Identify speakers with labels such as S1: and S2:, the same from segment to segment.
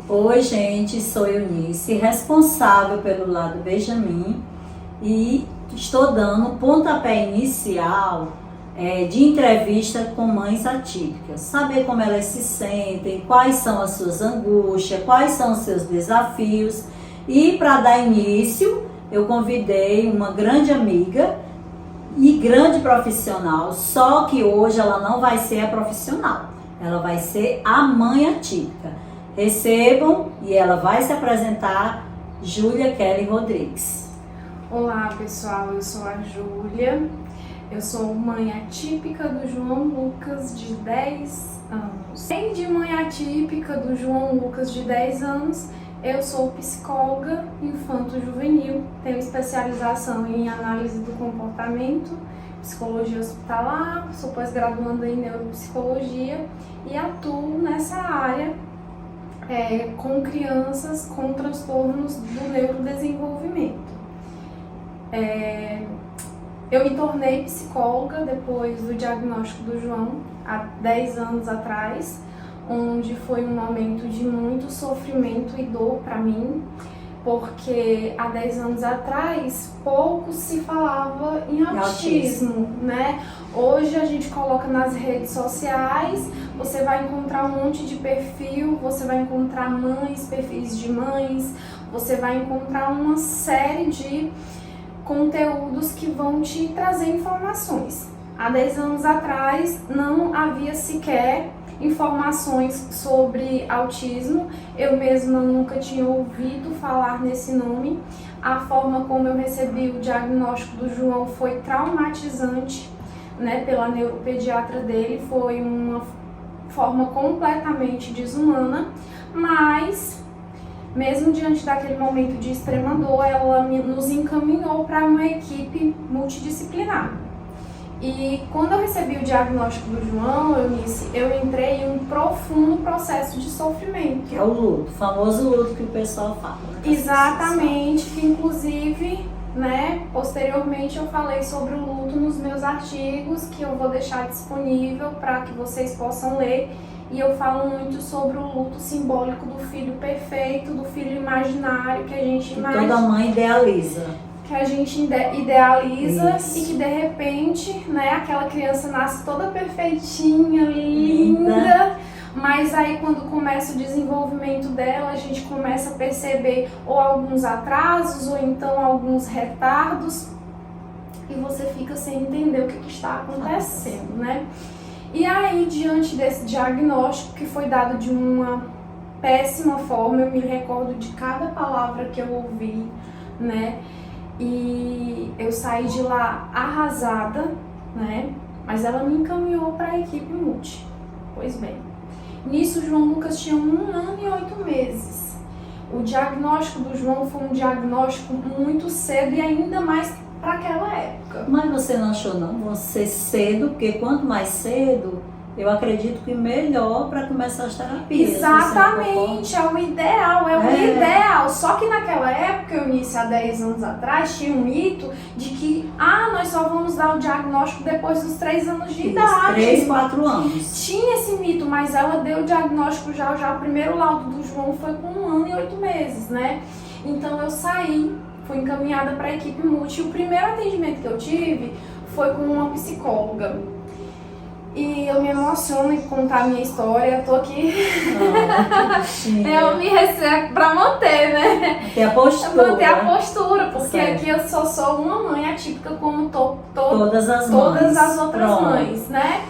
S1: Oi gente, sou Eunice, responsável pelo lado Benjamin e estou dando pontapé inicial de entrevista com mães atípicas. Saber como elas se sentem, quais são as suas angústias, quais são os seus desafios. E para dar início, eu convidei uma grande amiga e grande profissional, só que hoje ela não vai ser a profissional, ela vai ser a mãe atípica. Recebam e ela vai se apresentar, Júlia Kelly Rodrigues.
S2: Olá pessoal, eu sou a Júlia, eu sou mãe atípica do João Lucas de 10 anos. Além de mãe atípica do João Lucas de 10 anos, eu sou psicóloga infanto-juvenil, tenho especialização em análise do comportamento, psicologia hospitalar, sou pós-graduanda em neuropsicologia e atuo nessa área com crianças com transtornos do neurodesenvolvimento. Eu me tornei psicóloga depois do diagnóstico do João, há 10 anos atrás, onde foi um momento de muito sofrimento e dor para mim, porque há 10 anos atrás pouco se falava em autismo, né? Hoje a gente coloca nas redes sociais, você vai encontrar um monte de perfil, você vai encontrar mães, perfis de mães, você vai encontrar uma série de conteúdos que vão te trazer informações. Há 10 anos atrás não havia sequer informações sobre autismo, eu mesma nunca tinha ouvido falar nesse nome. A forma como eu recebi o diagnóstico do João foi traumatizante, né, pela neuropediatra dele, foi uma forma completamente desumana, mas mesmo diante daquele momento de extrema dor, ela nos encaminhou para uma equipe multidisciplinar. E quando eu recebi o diagnóstico do João, eu entrei em um profundo processo de sofrimento.
S1: Que é o luto, o famoso luto que o pessoal fala.
S2: Exatamente, que inclusive, né, posteriormente eu falei sobre o luto nos meus artigos, que eu vou deixar disponível para que vocês possam ler. E eu falo muito sobre o luto simbólico do filho perfeito, do filho imaginário que a gente imagina.
S1: Toda mãe idealiza.
S2: Que a gente idealiza.
S1: Isso.
S2: E que de repente, né, aquela criança nasce toda perfeitinha, linda, mas aí quando começa o desenvolvimento dela, a gente começa a perceber ou alguns atrasos ou então alguns retardos e você fica sem entender o que está acontecendo, né? E aí, diante desse diagnóstico que foi dado de uma péssima forma, eu me recordo de cada palavra que eu ouvi, né? E eu saí de lá arrasada, né? Mas ela me encaminhou para a equipe multi. Pois bem, nisso o João Lucas tinha 1 ano e 8 meses. O diagnóstico do João foi um diagnóstico muito cedo e ainda mais para aquela época.
S1: Mas você não achou não? Você cedo, porque quanto mais cedo, eu acredito que melhor para começar as terapias.
S2: Exatamente, é o ideal, é o ideal. Só que naquela época, eu iniciei há 10 anos atrás, tinha um mito de que nós só vamos dar o diagnóstico depois dos 3 anos de idade.
S1: 3, 4 anos.
S2: Tinha esse mito, mas ela deu o diagnóstico já o primeiro laudo do João foi com 1 ano e 8 meses, né? Então eu saí, fui encaminhada para a equipe multi. O primeiro atendimento que eu tive foi com uma psicóloga. E eu me emociono em contar a minha história, eu tô aqui. Eu me recebo pra manter, né?
S1: Manter a postura.
S2: Manter a postura, porque
S1: certo.
S2: Aqui eu só sou uma mãe atípica como
S1: todas as
S2: outras mães, né?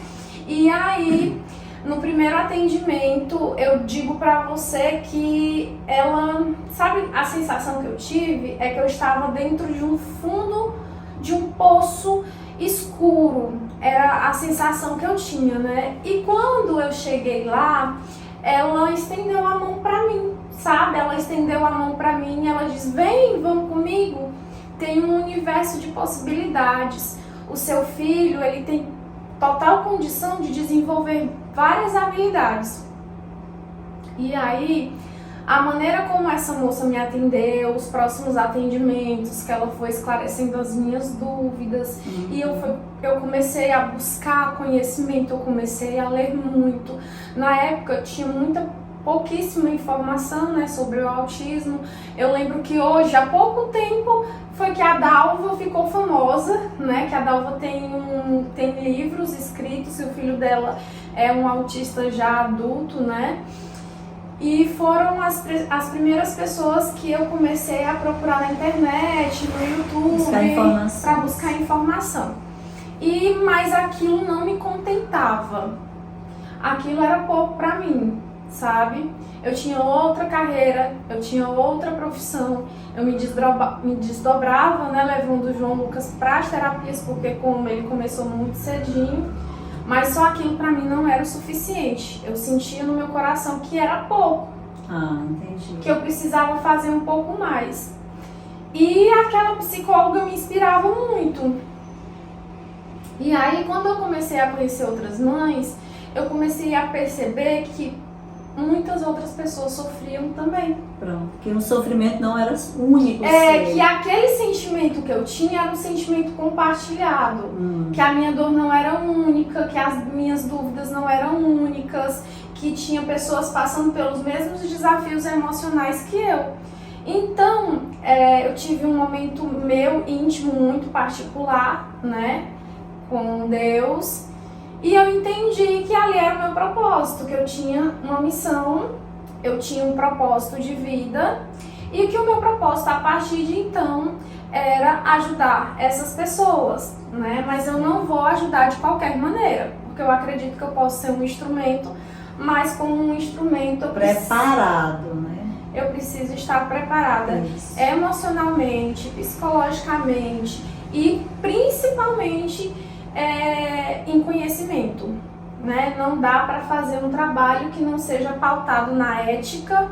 S2: E aí, no primeiro atendimento, eu digo pra você que ela, sabe, a sensação que eu tive é que eu estava dentro de um fundo de um poço escuro, era a sensação que eu tinha, né? E quando eu cheguei lá, ela estendeu a mão pra mim, sabe? Ela estendeu a mão pra mim e ela diz: vem, vamos comigo, tem um universo de possibilidades. O seu filho, ele tem total condição de desenvolver várias habilidades. E aí, A maneira como essa moça me atendeu, os próximos atendimentos, que ela foi esclarecendo as minhas dúvidas. E eu comecei a buscar conhecimento, eu comecei a ler muito. Na época tinha pouquíssima informação, né, sobre o autismo. Eu lembro que hoje, há pouco tempo, foi que a Dalva ficou famosa, né, que a Dalva tem livros escritos, e o filho dela é um autista já adulto, né. E foram as primeiras pessoas que eu comecei a procurar na internet, no YouTube, para buscar informação. Mas aquilo não me contentava. Aquilo era pouco para mim, sabe? Eu tinha outra carreira, eu tinha outra profissão, eu me desdobrava, né, levando o João Lucas para as terapias, porque como ele começou muito cedinho, mas só aquilo para mim não era o suficiente. Eu sentia no meu coração que era pouco.
S1: Entendi.
S2: Que eu precisava fazer um pouco mais. E aquela psicóloga me inspirava muito. E aí, quando eu comecei a conhecer outras mães, eu comecei a perceber que muitas outras pessoas sofriam também.
S1: Pronto, que o sofrimento não era único.
S2: Que aquele sentimento que eu tinha era um sentimento compartilhado. Que a minha dor não era única, que as minhas dúvidas não eram únicas, que tinha pessoas passando pelos mesmos desafios emocionais que eu. Então, eu tive um momento meu íntimo muito particular, né, com Deus. E eu entendi que ali era o meu propósito, que eu tinha uma missão, eu tinha um propósito de vida e que o meu propósito a partir de então era ajudar essas pessoas, né? Mas eu não vou ajudar de qualquer maneira, porque eu acredito que eu posso ser um instrumento, mas como um instrumento
S1: preparado, né?
S2: Eu preciso estar preparada emocionalmente, psicologicamente e principalmente em conhecimento, né? Não dá para fazer um trabalho que não seja pautado na ética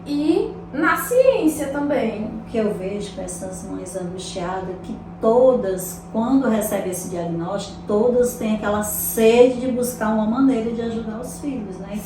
S2: e na ciência também.
S1: O que eu vejo com essas mães angustiadas, que todas, quando recebem esse diagnóstico, todas têm aquela sede de buscar uma maneira de ajudar os filhos, né?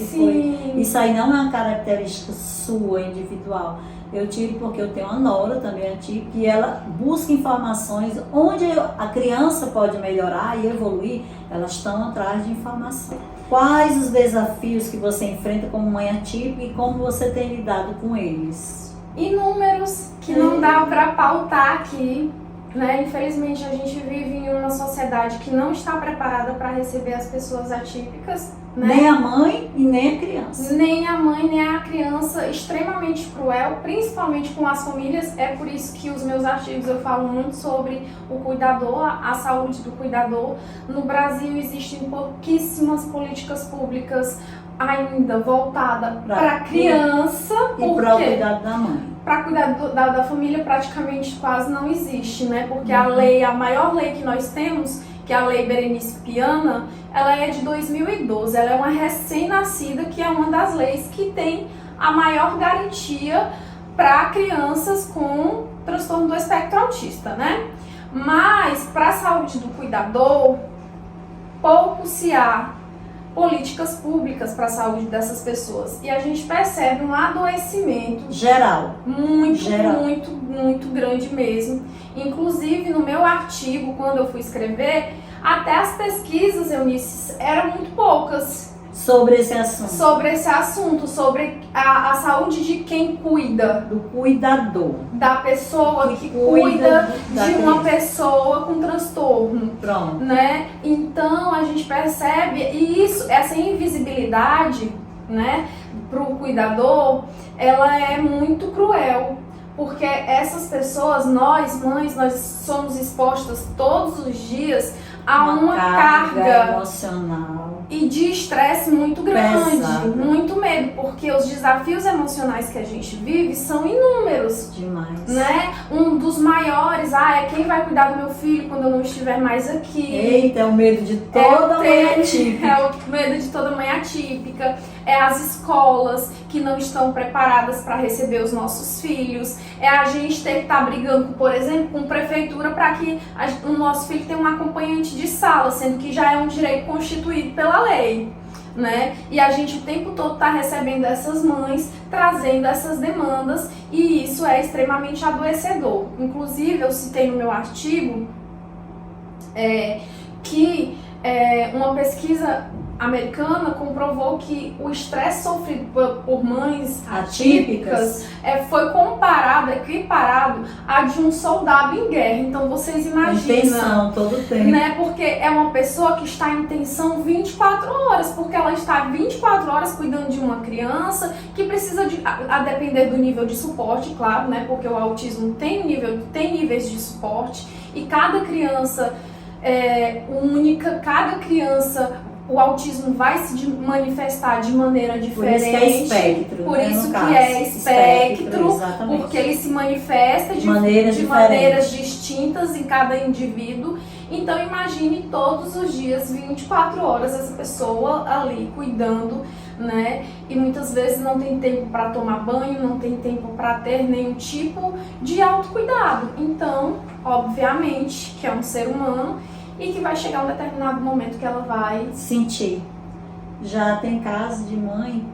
S1: Isso aí não é uma característica sua, individual. Eu tive porque eu tenho uma nora também atípica e ela busca informações onde a criança pode melhorar e evoluir, elas estão atrás de informação. Quais os desafios que você enfrenta como mãe atípica e como você tem lidado com eles?
S2: Inúmeros que não dá para pautar aqui, né? Infelizmente a gente vive em uma sociedade que não está preparada para receber as pessoas atípicas, né?
S1: Nem a mãe e nem a criança.
S2: Nem a mãe, nem a criança, extremamente cruel, principalmente com as famílias. É por isso que os meus artigos eu falo muito sobre o cuidador, a saúde do cuidador. No Brasil existem pouquíssimas políticas públicas ainda voltadas para a criança.
S1: E para o cuidado da mãe.
S2: Para cuidar da família praticamente quase não existe, né? Porque a maior lei que nós temos, que é a Lei Berenice Piana, ela é de 2012, ela é uma recém-nascida, que é uma das leis que tem a maior garantia para crianças com transtorno do espectro autista, né? Mas para a saúde do cuidador, pouco se há políticas públicas para a saúde dessas pessoas. E a gente percebe um adoecimento
S1: geral,
S2: muito grande mesmo. Inclusive, no meu artigo, quando eu fui escrever, até as pesquisas, Eunice, eram muito poucas.
S1: Sobre esse assunto.
S2: Sobre esse assunto, sobre a saúde de quem cuida.
S1: Do cuidador.
S2: Da pessoa que cuida de uma pessoa com transtorno.
S1: Pronto.
S2: Né? Então, a gente percebe, e essa invisibilidade, né, para o cuidador, ela é muito cruel. Porque essas pessoas, nós mães, nós somos expostas todos os dias a uma carga
S1: emocional
S2: e de estresse muito grande,
S1: pesado.
S2: Muito medo, porque os desafios emocionais que a gente vive são inúmeros.
S1: Demais.
S2: Né? Um dos maiores, é quem vai cuidar do meu filho quando eu não estiver mais aqui.
S1: Eita, é o medo de toda mãe atípica.
S2: É o medo de toda mãe atípica. É as escolas que não estão preparadas para receber os nossos filhos. É a gente ter que estar brigando, por exemplo, com a prefeitura para que o nosso filho tenha um acompanhante de sala, sendo que já é um direito constituído pela lei. né? E a gente o tempo todo está recebendo essas mães, trazendo essas demandas, e isso é extremamente adoecedor. Inclusive, eu citei no meu artigo que uma pesquisa americana comprovou que o estresse sofrido por mães atípicas foi comparado, equiparado a de um soldado em guerra. Então vocês imaginam,
S1: em tensão todo o tempo,
S2: né? Porque é uma pessoa que está em tensão 24 horas, porque ela está 24 horas cuidando de uma criança que precisa a depender do nível de suporte, claro, né? Porque o autismo tem níveis de suporte, e cada criança única, cada criança, o autismo vai se manifestar de maneira diferente.
S1: Por isso que é espectro.
S2: Por isso que é espectro, porque ele se manifesta de maneiras distintas em cada indivíduo. Então imagine todos os dias, 24 horas, essa pessoa ali cuidando, né? E muitas vezes não tem tempo para tomar banho, não tem tempo para ter nenhum tipo de autocuidado. Então, obviamente, que é um ser humano e que vai chegar um determinado momento que ela vai
S1: sentir. Já tem casos de mãe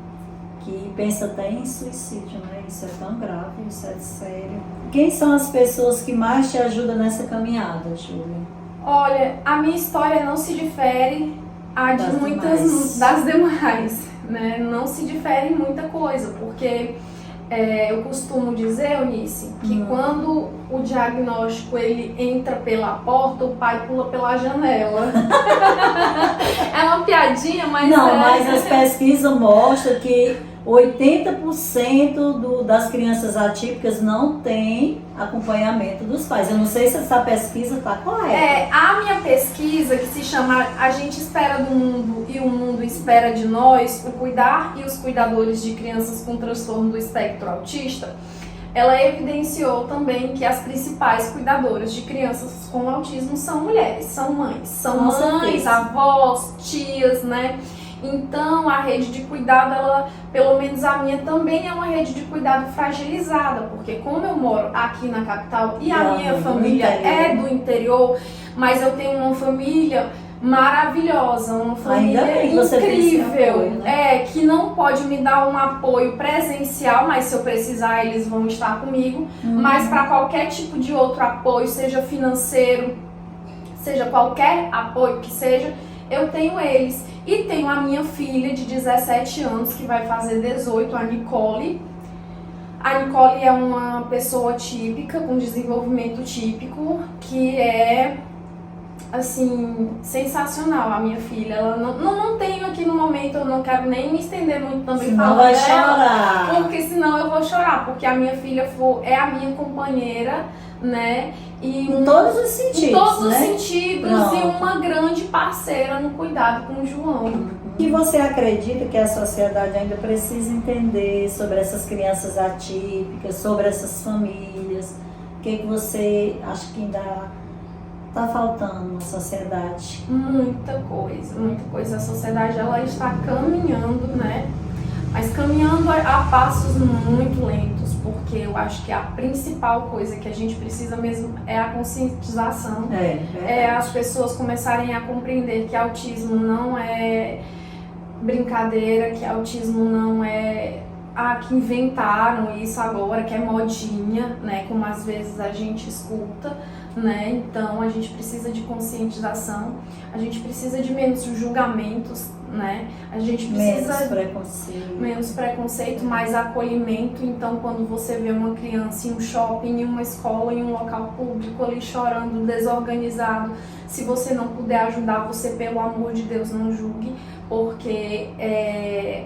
S1: que pensa até em suicídio, né? Isso é tão grave, isso é sério. Quem são as pessoas que mais te ajudam nessa caminhada, Júlia?
S2: Olha, a minha história não se difere de muitas das demais, né? Não se difere em muita coisa, porque eu costumo dizer, Eunice, que quando o diagnóstico ele entra pela porta, o pai pula pela janela. É uma piadinha, mas
S1: não, mas as pesquisas mostram que 80% das crianças atípicas não tem acompanhamento dos pais. Eu não sei se essa pesquisa está correta.
S2: A minha pesquisa, que se chama A Gente Espera do Mundo e o Mundo Espera de Nós, o Cuidar e os Cuidadores de Crianças com Transtorno do Espectro Autista, ela evidenciou também que as principais cuidadoras de crianças com autismo são mulheres, são mães. São mães, avós, tias, né? Então, a rede de cuidado, ela, pelo menos a minha, também é uma rede de cuidado fragilizada, porque como eu moro aqui na capital e a minha família é do interior, mas eu tenho uma família maravilhosa, uma família incrível, apoio, né? Que não pode me dar um apoio presencial, mas se eu precisar eles vão estar comigo, mas para qualquer tipo de outro apoio, seja financeiro, seja qualquer apoio que seja, eu tenho eles. E tenho a minha filha de 17 anos, que vai fazer 18, a Nicole. A Nicole é uma pessoa típica, com desenvolvimento típico, que é, assim, sensacional, a minha filha. Ela não tenho aqui no momento, eu não quero nem me estender muito também.
S1: Senão vai chorar.
S2: Porque senão eu vou chorar, porque a minha filha é a minha companheira, né? E
S1: em todos os sentidos,
S2: em todos os
S1: né?
S2: sentidos. Pronto. E uma grande parceira no cuidado com o João.
S1: O que você acredita que a sociedade ainda precisa entender sobre essas crianças atípicas, sobre essas famílias? O que você acha que ainda está faltando na sociedade?
S2: Muita coisa. A sociedade, ela está caminhando, né? Mas caminhando a passos muito lentos, porque eu acho que a principal coisa que a gente precisa mesmo é a conscientização. As pessoas começarem a compreender que autismo não é brincadeira, que autismo não é que inventaram isso agora, que é modinha, né? Como às vezes a gente escuta, né? Então a gente precisa de conscientização, a gente precisa de menos julgamentos, né? A gente precisa menos preconceito, mais acolhimento. Então, quando você vê uma criança em um shopping, em uma escola, em um local público ali chorando, desorganizado, se você não puder ajudar, você, pelo amor de Deus, não julgue, porque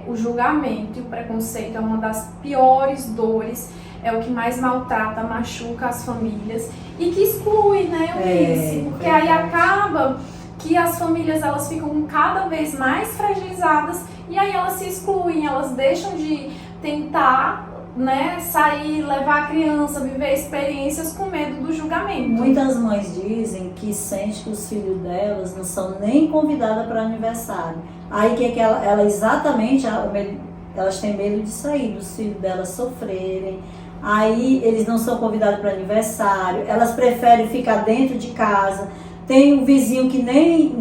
S2: o julgamento e o preconceito é uma das piores dores, é o que mais maltrata, machuca as famílias e que exclui, né, Eunice? Porque aí acaba que as famílias, elas ficam cada vez mais fragilizadas e aí elas se excluem, elas deixam de tentar, né, sair, levar a criança, viver experiências com medo do julgamento.
S1: Muitas mães dizem que sentem que os filhos delas não são nem convidadas para aniversário. Aí que ela exatamente, elas têm medo de sair, dos filhos delas sofrerem. Aí eles não são convidados para aniversário, elas preferem ficar dentro de casa, Tem um vizinho que nem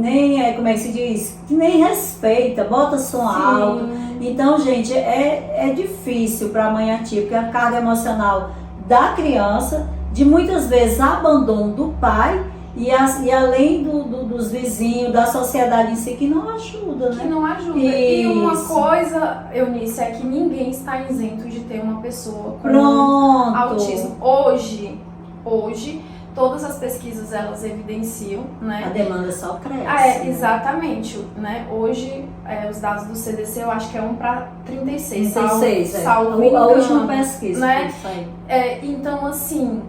S1: como é que se diz? Que nem respeita, bota som alto. Então, gente, é difícil para a mãe atípica a carga emocional da criança, de muitas vezes abandono do pai e além dos vizinhos, da sociedade em si, que não ajuda, né?
S2: Que não ajuda.
S1: Isso.
S2: E uma coisa, Eunice, é que ninguém está isento de ter uma pessoa com autismo. Hoje, todas as pesquisas elas evidenciam, né?
S1: A demanda só cresce.
S2: Exatamente, né? Hoje, os dados do CDC, eu acho que é 1 para 36,
S1: 36,
S2: salvo
S1: a última pesquisa,
S2: né?
S1: Isso aí.
S2: Então, assim,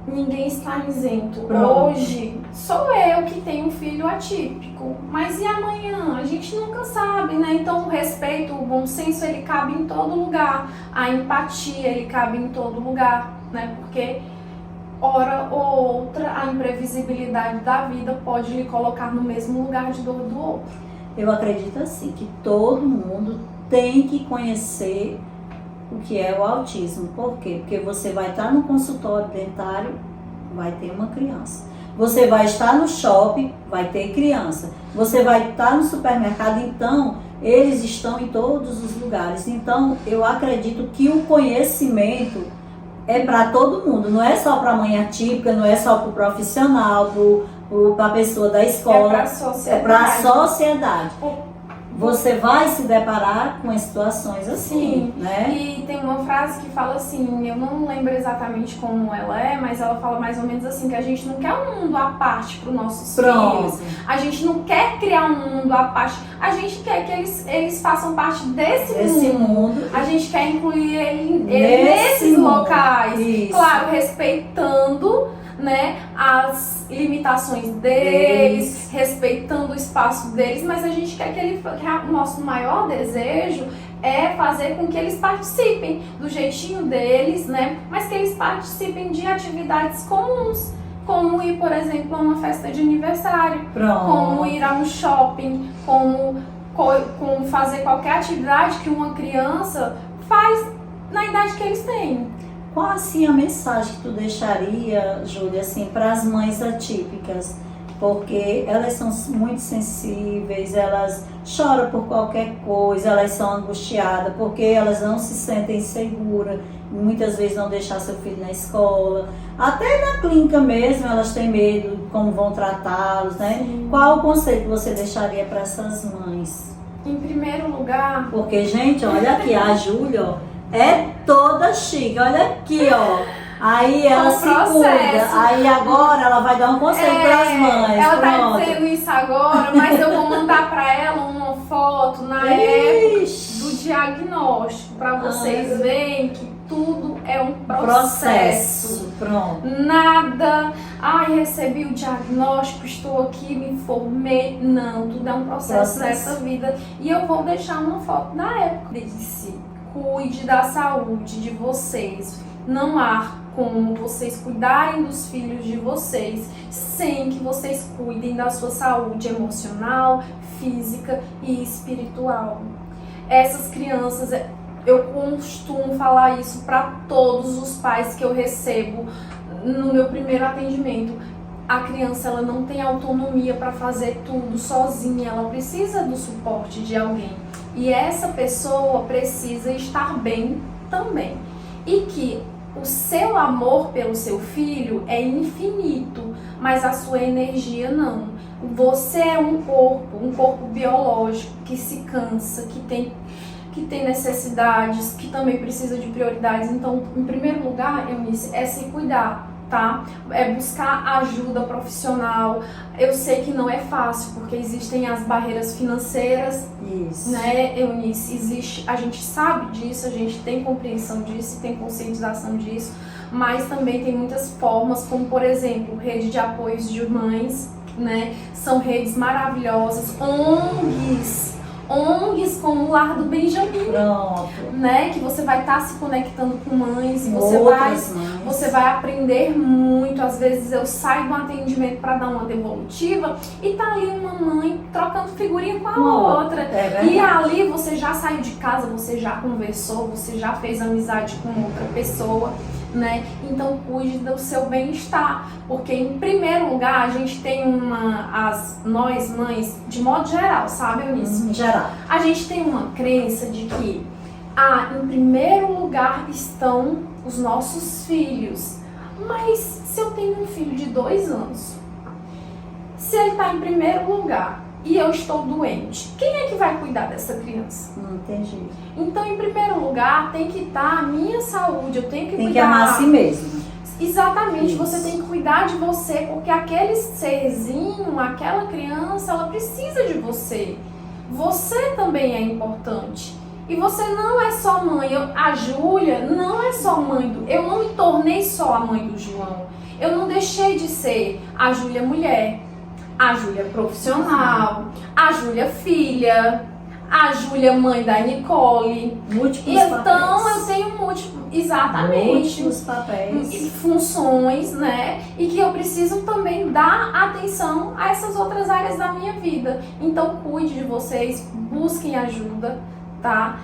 S2: ninguém está isento.
S1: Pronto.
S2: Hoje, sou eu que tenho um filho atípico, mas e amanhã? A gente nunca sabe, né? Então, o respeito, o bom senso, ele cabe em todo lugar. A empatia, ele cabe em todo lugar, né? Porque hora ou outra, a imprevisibilidade da vida pode lhe colocar no mesmo lugar de dor do outro.
S1: Eu acredito assim, que todo mundo tem que conhecer o que é o autismo. Por quê? Porque você vai estar no consultório dentário, vai ter uma criança. Você vai estar no shopping, vai ter criança. Você vai estar no supermercado, então eles estão em todos os lugares. Então eu acredito que o conhecimento é para todo mundo, não é só para a mãe atípica, não é só para o profissional, para a pessoa da escola.
S2: É para a sociedade.
S1: É para a sociedade. Você vai se deparar com situações assim, né?
S2: E tem uma frase que fala assim, eu não lembro exatamente como ela é, mas ela fala mais ou menos assim, que a gente não quer um mundo à parte para os nossos filhos. A gente não quer criar um mundo à parte. A gente quer que eles façam parte desse mundo. A gente quer incluir ele nesses locais.
S1: Isso.
S2: Claro, respeitando, né, as limitações deles, respeitando o espaço deles, mas a gente quer que o nosso maior desejo é fazer com que eles participem do jeitinho deles, né, mas que eles participem de atividades comuns, como ir, por exemplo, a uma festa de aniversário, como ir a um shopping, como fazer qualquer atividade que uma criança faz na idade que eles têm.
S1: Qual assim a mensagem que tu deixaria, Júlia, assim, para as mães atípicas? Porque elas são muito sensíveis, elas choram por qualquer coisa, elas são angustiadas, porque elas não se sentem seguras, muitas vezes não deixar seu filho na escola. Até na clínica mesmo, elas têm medo de como vão tratá-los, né?
S2: Sim.
S1: Qual o conselho que você deixaria para essas mães?
S2: Em primeiro lugar...
S1: Porque, gente, olha aqui, a Júlia, ó, é toda chique, olha aqui, ó. Aí ela se cuida, aí agora ela vai dar um conselho para as mães.
S2: Ela tá dizendo isso agora, mas eu vou mandar para ela uma foto na época do diagnóstico, para vocês verem que tudo é um processo.
S1: Pronto.
S2: Nada, recebi o diagnóstico, estou aqui, me formei. Não, tudo é um processo nessa vida. E eu vou deixar uma foto da época. Disse: cuide da saúde de vocês. Não há como vocês cuidarem dos filhos de vocês sem que vocês cuidem da sua saúde emocional, física e espiritual. Essas crianças, eu costumo falar isso para todos os pais que eu recebo no meu primeiro atendimento. A criança, ela não tem autonomia para fazer tudo sozinha, ela precisa do suporte de alguém. E essa pessoa precisa estar bem também. E que o seu amor pelo seu filho é infinito, mas a sua energia não. Você é um corpo biológico que se cansa, que tem necessidades, que também precisa de prioridades. Então, em primeiro lugar, Eunice, é se cuidar, tá? É buscar ajuda profissional. Eu sei que não é fácil, porque existem as barreiras financeiras,
S1: isso,
S2: né, Eunice? A gente sabe disso, a gente tem compreensão disso, tem conscientização disso, mas também tem muitas formas, como por exemplo, rede de apoios de mães, né? São redes maravilhosas, ONGs como o Lar do Benjamin, né? Que você vai estar se conectando com mães e você vai aprender muito. Às vezes eu saio de um atendimento para dar uma devolutiva e tá ali uma mãe trocando figurinha com a outra. E ali você já saiu de casa, você já conversou, você já fez amizade com outra pessoa. né? Então cuide do seu bem-estar, porque em primeiro lugar a gente tem nós mães, de modo geral, sabe, Eunice?
S1: Em geral.
S2: A gente tem uma crença de que em primeiro lugar estão os nossos filhos. Mas se eu tenho um filho de 2 anos, se ele está em primeiro lugar e eu estou doente, quem é que vai cuidar dessa criança?
S1: Não entendi.
S2: Então, em primeiro lugar, tem que estar a minha saúde, eu tenho que
S1: Tem
S2: cuidar.
S1: que amar a si mesmo.
S2: Exatamente,
S1: Isso.
S2: você tem que cuidar de você, porque aquele serzinho, aquela criança, ela precisa de você. Você também é importante. E você não é só mãe. A Júlia não é só mãe eu não me tornei só a mãe do João. Eu não deixei de ser a Júlia mulher, a Júlia profissional, a Júlia filha, a Júlia mãe da Nicole.
S1: Múltiplos
S2: Então
S1: papéis.
S2: eu tenho exatamente
S1: Múltiplos papéis.
S2: funções, né? E que eu preciso também dar atenção a essas outras áreas da minha vida. Então cuide de vocês, busquem ajuda, tá?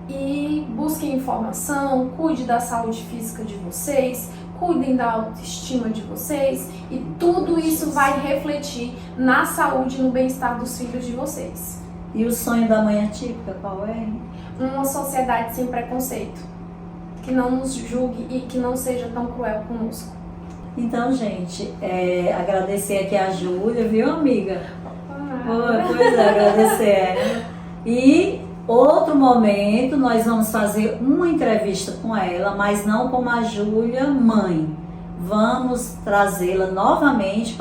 S2: E busquem informação, cuide da saúde física de vocês, cuidem da autoestima de vocês, e tudo isso vai refletir na saúde e no bem-estar dos filhos de vocês.
S1: E o sonho da mãe atípica, qual é?
S2: Uma sociedade sem preconceito, que não nos julgue e que não seja tão cruel conosco.
S1: Então, gente, agradecer aqui a Júlia, viu, amiga? Pois é, agradecer ela. E outro momento, nós vamos fazer uma entrevista com ela, mas não como a Júlia mãe. Vamos trazê-la novamente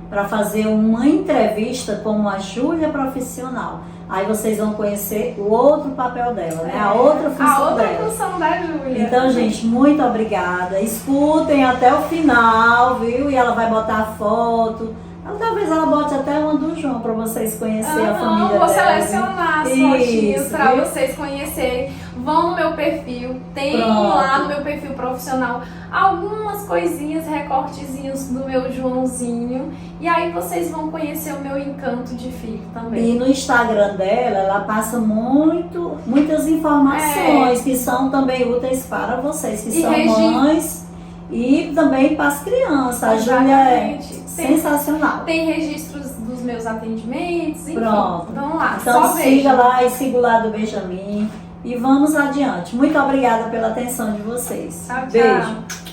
S1: para fazer uma entrevista como a Júlia profissional. Aí vocês vão conhecer o outro papel dela, né? A outra função dela.
S2: A outra função da Júlia.
S1: Então, gente, muito obrigada. Escutem até o final, viu? E ela vai botar a foto. Talvez ela bote até uma do João para vocês conhecerem a família dela.
S2: Vou selecionar as fotinhas para
S1: viu?
S2: vocês conhecerem. Vão no meu perfil, tem
S1: Pronto.
S2: lá no meu perfil profissional algumas coisinhas, recortezinhos do meu Joãozinho. E aí vocês vão conhecer o meu encanto de filho também.
S1: E no Instagram dela, ela passa muitas informações que são também úteis para vocês, que são mães e também para as crianças. A Júlia é sensacional.
S2: Tem registros dos meus atendimentos, enfim.
S1: Pronto.
S2: Vamos lá,
S1: então
S2: só
S1: siga lá e siga o Lado Benjamin. E vamos adiante. Muito obrigada pela atenção de vocês.
S2: Tchau, tchau.
S1: Beijo.